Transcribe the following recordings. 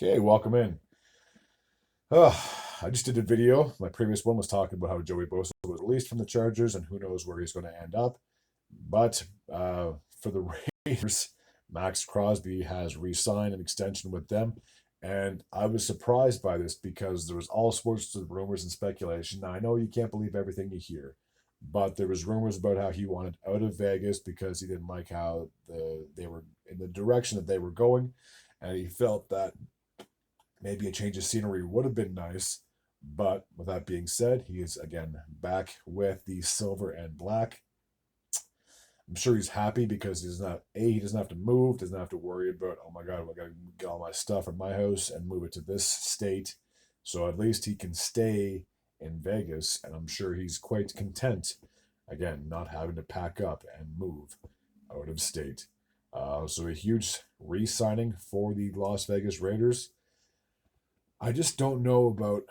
Okay, welcome in. Uh, I just did a video. My previous one was talking about how Joey Bosa was released from the Chargers and who knows where he's going to end up. But for the Raiders, Maxx Crosby has re-signed an extension with them. And I was surprised by this because there was all sorts of rumors and speculation. Now, I know you can't believe everything you hear, but there was rumors about how he wanted out of Vegas because he didn't like how they were in the direction that they were going. And he felt that maybe a change of scenery would have been nice. But with that being said, he is again back with the silver and black. I'm sure he's happy because he doesn't have to move, doesn't have to worry about, oh my God, I gotta get all my stuff from my house and move it to this state. So at least he can stay in Vegas, and I'm sure he's quite content, again, not having to pack up and move out of state. So a huge re-signing for the Las Vegas Raiders. I just don't know about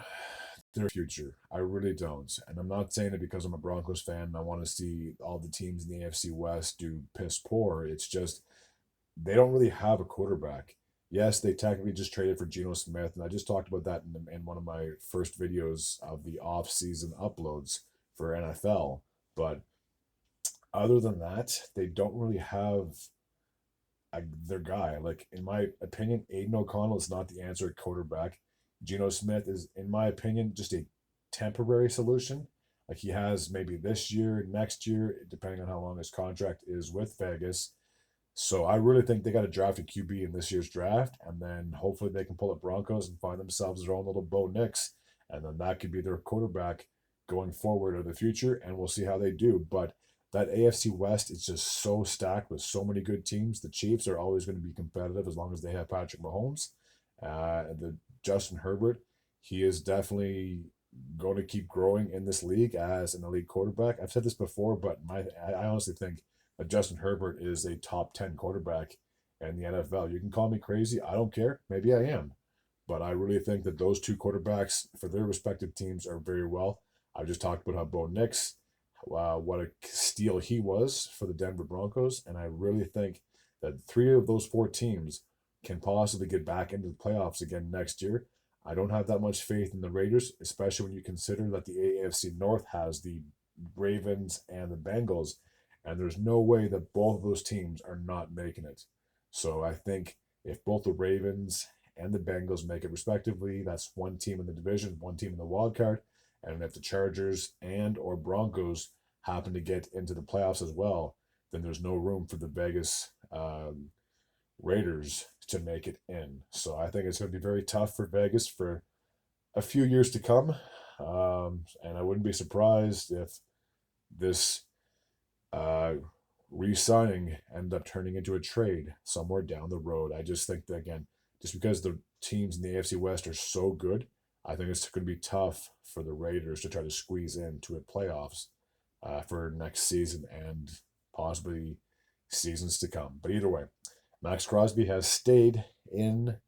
their future. I really don't. And I'm not saying it because I'm a Broncos fan and I want to see all the teams in the AFC West do piss poor. It's just they don't really have a quarterback. Yes, they technically just traded for Geno Smith, and I just talked about that in one of my first videos of the off-season uploads for NFL. But other than that, they don't really have their guy. Like, in my opinion, Aiden O'Connell is not the answer at quarterback. Geno Smith is, in my opinion, just a temporary solution. Like, he has maybe this year, next year, depending on how long his contract is with Vegas. So I really think they got to draft a QB in this year's draft, and then hopefully they can pull up Broncos and find themselves their own little Bo Nix, and then that could be their quarterback going forward in the future, and we'll see how they do. But that AFC West is just so stacked with so many good teams. The Chiefs are always going to be competitive as long as they have Patrick Mahomes. The Justin Herbert, he is definitely going to keep growing in this league as an elite quarterback. I've said this before, but I honestly think that Justin Herbert is a top 10 quarterback in the NFL. You can call me crazy. I don't care. Maybe I am. But I really think that those two quarterbacks for their respective teams are very well. I just talked about how Bo Nix, what a steal he was for the Denver Broncos. And I really think that three of those four teams can possibly get back into the playoffs again next year. I don't have that much faith in the Raiders, especially when you consider that the AFC North has the Ravens and the Bengals, and there's no way that both of those teams are not making it. So I think if both the Ravens and the Bengals make it respectively, that's one team in the division, one team in the wild card. And if the Chargers and or Broncos happen to get into the playoffs as well, then there's no room for the Vegas Raiders to make it in. So I think it's going to be very tough for Vegas for a few years to come. And I wouldn't be surprised if this uh, re-signing ended up turning into a trade somewhere down the road. I just think that, again, just because the teams in the AFC West are so good, I think it's going to be tough for the Raiders to try to squeeze into a playoffs for next season and possibly seasons to come. But either way, Maxx Crosby has stayed in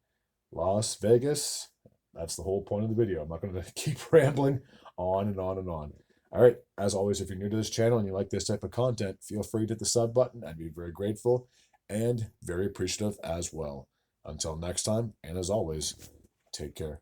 Las Vegas. That's the whole point of the video. I'm not going to keep rambling on and on and on. All right, as always, if you're new to this channel and you like this type of content, feel free to hit the sub button. I'd be very grateful and very appreciative as well. Until next time, and as always, take care.